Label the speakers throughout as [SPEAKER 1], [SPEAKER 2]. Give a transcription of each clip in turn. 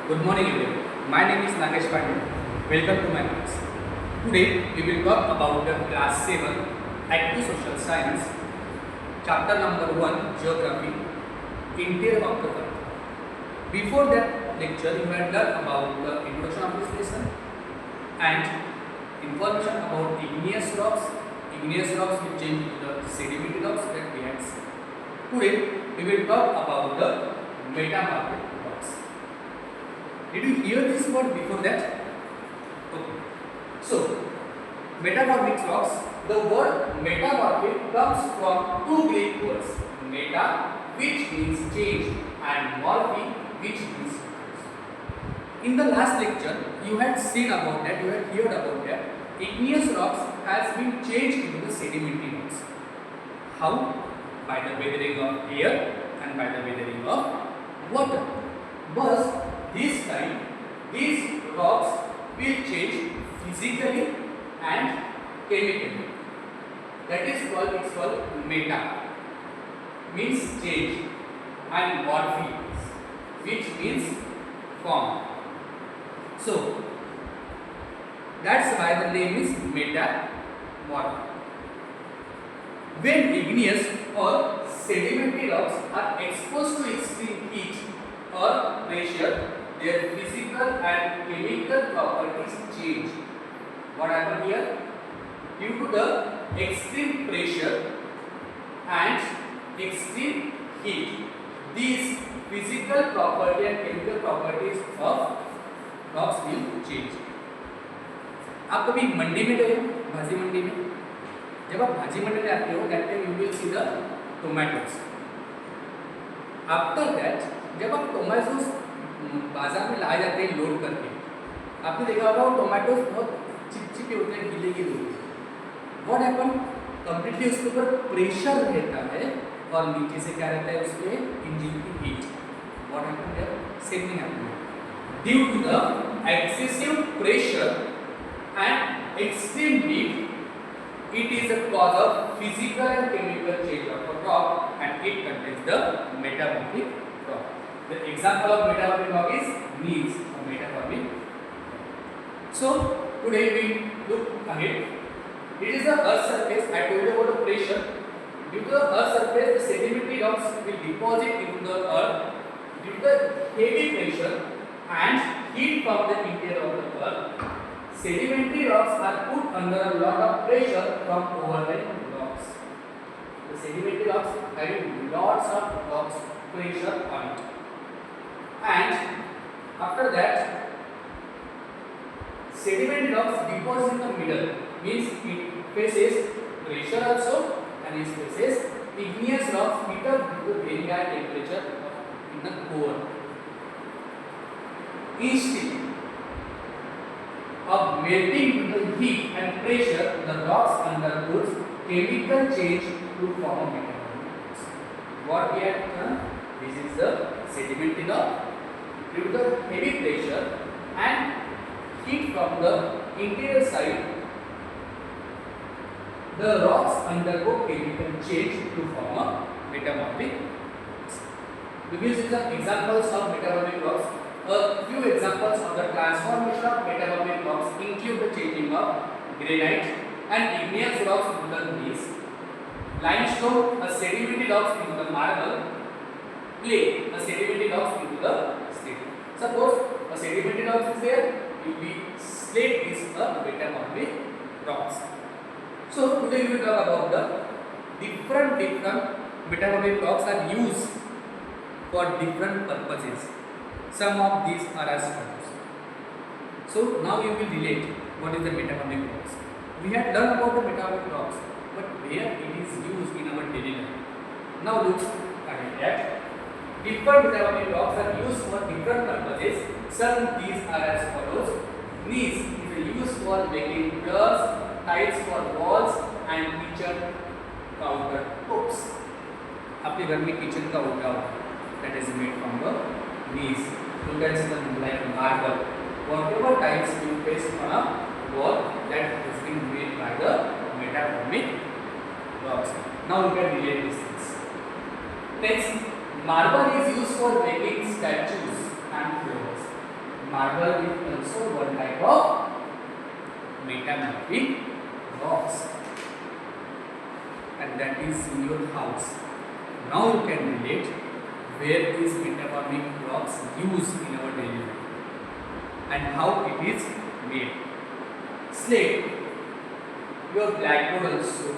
[SPEAKER 1] Good morning everyone. My name is Nagesh Pande. Welcome to my class. Today we will talk about the class 7 Active Social Science chapter number 1 Geography Interior of the Earth. Before that lecture you had learned about the introduction of this lesson and information about igneous rocks. Igneous rocks will change into the sedimentary rocks that we had seen. Today we will talk about the metamorphic rocks. Did you hear this word before that? Okay. So, metamorphic rocks, the word metamorphic comes from two Greek words, meta, which means change, and morphe, which means change. In the last lecture, you had seen about that, you had heard about that. Igneous rocks has been changed into the sedimentary rocks. How? By the weathering of air and by the weathering of water. But this time, these rocks will change physically and chemically. That is called, it's called meta, means change, and morphe, which means form. So, that's why the name is metamorphic. When igneous or sedimentary rocks are exposed to extreme heat or pressure, their physical and chemical properties change. What happened here? Due to the extreme pressure and extreme heat, these physical property and chemical properties of rocks will change. आप कभी मंडी में गए हो, भाजी मंडी में? जब आप भाजी मंडी में आते हो, that time you will see the tomatoes. After that, जब आप टोमेटोज बाजार में लाए जाते हैं लोड करके, आपने देखा होगा वो टोमेटोज बहुत चिपचिपे होते हैं, गीले गीले होते हैं. What happen? कंप्लीटली उसके ऊपर प्रेशर रहता है और नीचे से क्या रहता है उसके इंजन की heat. What happen there? Same thing happen. Due to the excessive pressure and extreme heat, it is a cause of physical and chemical change of a rock, and it contains the metamorphic rock. The example of metamorphic rock is gneiss, a metamorphic. So today we look ahead. It is the earth surface. I told you about the pressure. Due to the earth surface, the sedimentary rocks will deposit into the earth due to the heavy pressure and heat from the interior of the earth. Sedimentary rocks are put under a lot of pressure from overlying rocks. The sedimentary rocks having lots of rocks pressure on it. And after that, sedimentary rocks deposit in the middle, means it faces pressure also and it faces igneous rocks heat up due to very high temperature in the core. Instead of melting due to heat and pressure, the rocks undergoes chemical change to form a metamorphic. What we have done? This is the sedimentary rock. Due to the heavy pressure and heat from the interior side, the rocks undergo chemical change to form a metamorphic. We will see some examples of metamorphic rocks. A few examples of the transformation of metamorphic rocks include the changing of granite and igneous rocks into the gneiss, limestone, a sedimentary rocks into the marble, clay, a sedimentary rocks into the slate. Suppose a sedimentary rocks is there, slate is a metamorphic rocks. So today we will talk about the different metamorphic rocks are used for different purposes. Some of these are as follows. So now you will relate what is the metamorphic rocks. We had learned about the metamorphic rocks, but where it is used in our daily life. Now look at different metamorphic rocks are used for different purposes. Some of these are as follows. Gneiss is used for making floors, tiles for walls and kitchen counter tops. आपके घर में kitchen का होता है that is made from the gneiss. You can see them like marble. Whatever tiles you place on a wall, that has been made by the metamorphic rocks. Now you can relate these things. Next, marble is used for making statues and flowers. marble is also one type of metamorphic rocks, and that is in your house. Now you can relate where is metamorphic rocks used in our daily life and how it is made. Slate, your blackboard also,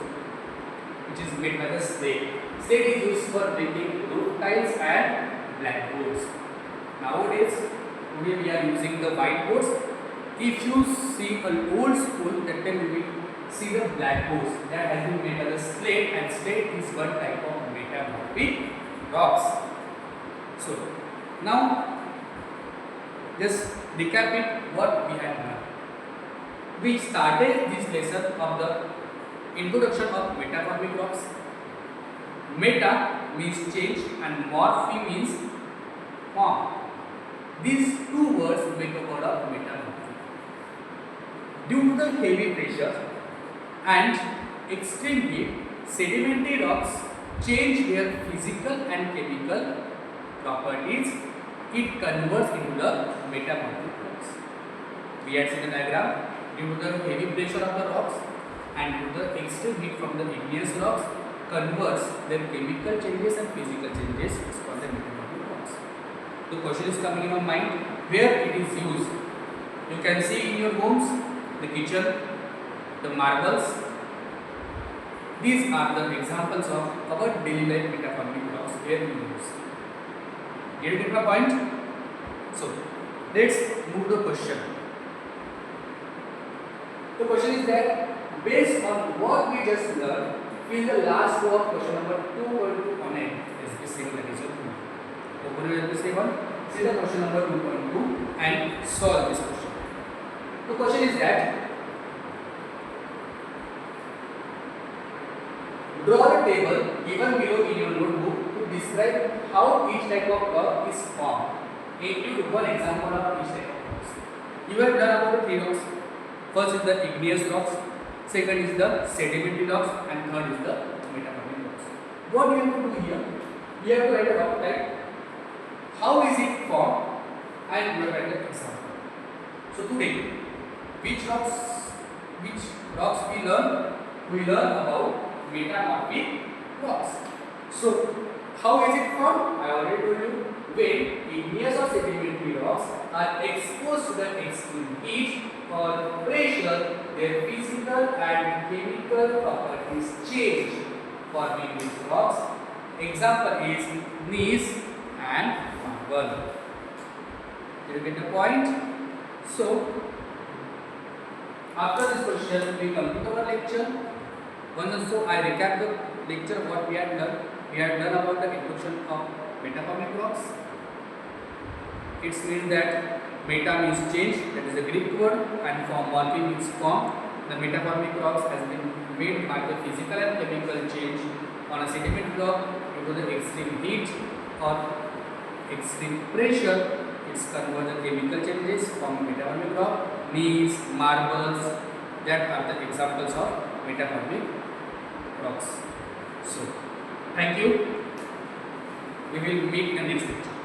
[SPEAKER 1] which is made by the slate. Slate is used for making roof tiles and blackboards. Nowadays, today we are using the whiteboards. If you see an old school, that time you will see the blackboards that has been made by the slate, and slate is one type of metamorphic rocks. So now just recap it what we have done. We started this lesson of the introduction of metamorphic rocks. Meta means change and morphi means form. These two words make a word of metamorphic. Due to the heavy pressure and extreme heat, sedimentary rocks change their physical and chemical properties. It converts into the metamorphic rocks. We had seen the diagram. Due to the heavy pressure of the rocks and due to the extreme heat from the igneous rocks, converts their chemical changes and physical changes is called the metamorphic rocks. The question is coming in your mind where it is used. You can see in your homes, the kitchen, the marbles. These are the examples of our daily life metamorphic rocks where we use. Did you get my point? So let's move to the question. The question is that based on what we just learned, fill the last row of question number 2.2 on it. Is the same that is open the same one. See the question number 2.2 and solve this question. The question is that draw a table given below in your notebook to describe how each type of rock is formed. Include one example of each type of rocks. You have done about 3 rocks. First is the igneous rocks, second is the sedimentary rocks, and third is the metamorphic rocks. What do you have to do here? You have to write a rock type. How is it formed? And you have to write the example. So today, which rocks we learn? We learn about metamorphic rocks. So how is it formed? I already told you. When igneous or sedimentary rocks are exposed to the extreme heat or pressure, their physical and chemical properties change, forming these rocks. Example is gneiss and marble. Did you get the point? So after this question, we complete our lecture. Once also I recap the lecture what we had done. We had done about the introduction of metamorphic rocks. It means that meta means change, that is the Greek word, and morphi means form. The metamorphic rocks has been made by the physical and chemical change on a sediment rock due to the extreme heat or extreme pressure. It's convert the chemical changes from metamorphic rock. Gneiss, marbles, that are the examples of metamorphic rocks. So, thank you. We will meet in the next lecture.